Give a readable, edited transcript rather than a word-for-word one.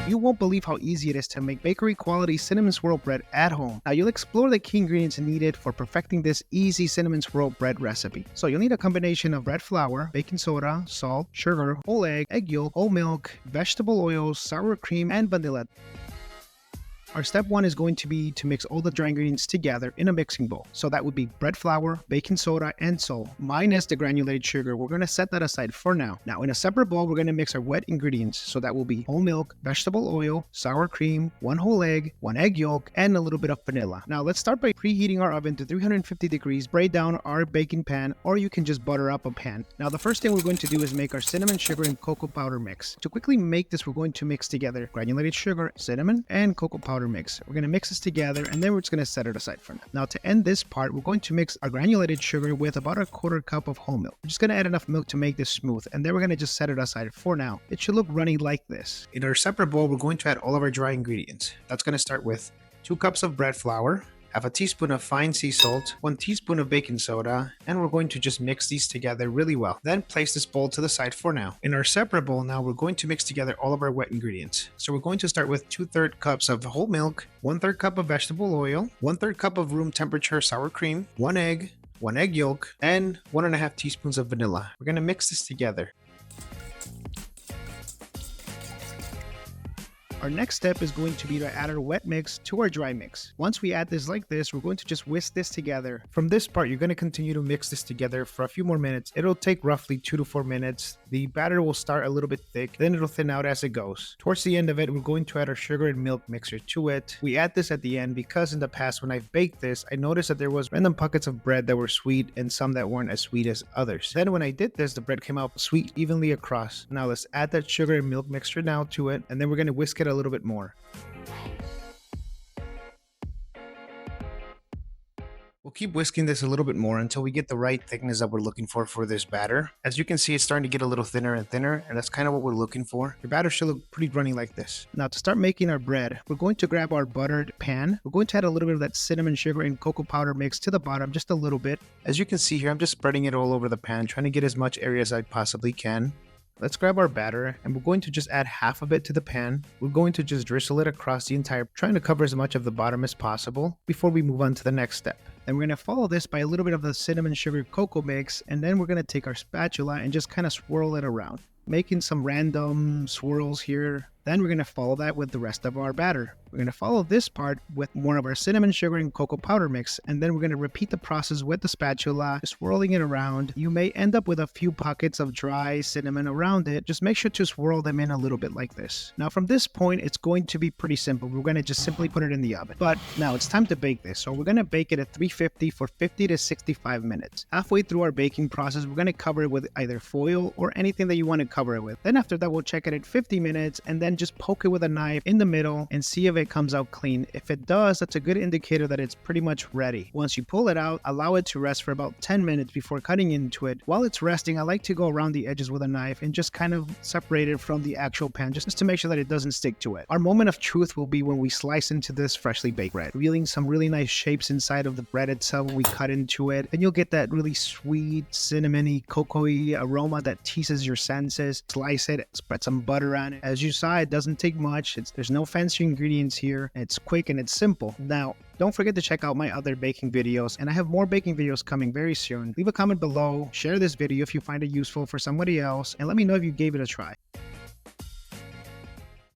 You won't believe how easy it is to make bakery quality cinnamon swirl bread at home. Now you'll explore the key ingredients needed for perfecting this easy cinnamon swirl bread recipe. So you'll need a combination of bread flour, baking soda, salt, sugar, whole egg yolk, whole milk, vegetable oils, sour cream, and vanilla. Our step 1 is going to be to mix all the dry ingredients together in a mixing bowl. So that would be bread flour, baking soda, and salt, minus the granulated sugar. We're going to set that aside for now. Now in a separate bowl, we're going to mix our wet ingredients. So that will be whole milk, vegetable oil, sour cream, 1 whole egg, 1 egg yolk, and a little bit of vanilla. Now let's start by preheating our oven to 350 degrees, spray down our baking pan, or you can just butter up a pan. Now the first thing we're going to do is make our cinnamon sugar and cocoa powder mix. To quickly make this, we're going to mix together granulated sugar, cinnamon, and cocoa powder mix. We're going to mix this together and then we're just going to set it aside for now. Now to end this part, we're going to mix our granulated sugar with about 1/4 cup of whole milk. We're just going to add enough milk to make this smooth, and then we're going to just set it aside for now. It should look runny like this. In our separate bowl, we're going to add all of our dry ingredients. That's going to start with 2 cups of bread flour, half a teaspoon of fine sea salt, 1 teaspoon of baking soda, and we're going to just mix these together really well. Then place this bowl to the side for now. In our separate bowl now, we're going to mix together all of our wet ingredients. So we're going to start with 2/3 cups of whole milk, 1/3 cup of vegetable oil, 1/3 cup of room temperature sour cream, 1 egg, 1 egg yolk, and 1.5 teaspoons of vanilla. We're going to mix this together. Our next step is going to be to add our wet mix to our dry mix. Once we add this like this, we're going to just whisk this together. From this part, you're going to continue to mix this together for a few more minutes. It'll take roughly 2 to 4 minutes. The batter will start a little bit thick, then it'll thin out as it goes. Towards the end of it, we're going to add our sugar and milk mixture to it. We add this at the end because in the past when I've baked this, I noticed that there was random pockets of bread that were sweet and some that weren't as sweet as others. Then when I did this, the bread came out sweet evenly across. Now let's add that sugar and milk mixture now to it, and then we're going to whisk it a little bit more. We'll keep whisking this a little bit more until we get the right thickness that we're looking for this batter. As you can see, it's starting to get a little thinner and thinner, and that's kind of what we're looking for. Your batter should look pretty runny like this. Now to start making our bread, we're going to grab our buttered pan. We're going to add a little bit of that cinnamon sugar and cocoa powder mix to the bottom, just a little bit. As you can see here, I'm just spreading it all over the pan, trying to get as much area as I possibly can. Let's grab our batter and we're going to just add half of it to the pan. We're going to just drizzle it across the entire, trying to cover as much of the bottom as possible before we move on to the next step. And we're going to follow this by a little bit of the cinnamon sugar cocoa mix, and then we're going to take our spatula and just kind of swirl it around, making some random swirls here. Then we're going to follow that with the rest of our batter. We're going to follow this part with more of our cinnamon sugar and cocoa powder mix, and then we're going to repeat the process with the spatula, swirling it around. You may end up with a few pockets of dry cinnamon around it. Just make sure to swirl them in a little bit like this. Now from this point, it's going to be pretty simple. We're going to just simply put it in the oven. But now it's time to bake this. So we're going to bake it at 350 for 50 to 65 minutes. Halfway through our baking process, we're going to cover it with either foil or anything that you want to cover it with. Then after that, we'll check it at 50 minutes and then just poke it with a knife in the middle and see if it comes out clean. If it does, that's a good indicator that it's pretty much ready. Once you pull it out, allow it to rest for about 10 minutes before cutting into it. While it's resting, I like to go around the edges with a knife and just kind of separate it from the actual pan, just to make sure that it doesn't stick to it. Our moment of truth will be when we slice into this freshly baked bread, revealing some really nice shapes inside of the bread itself when we cut into it, and you'll get that really sweet, cinnamony, cocoa-y aroma that teases your senses. Slice it, spread some butter on it. As you saw, it doesn't take much. There's no fancy ingredients here. It's quick and it's simple. Now, don't forget to check out my other baking videos, and I have more baking videos coming very soon. Leave a comment below, share this video if you find it useful for somebody else, and let me know if you gave it a try.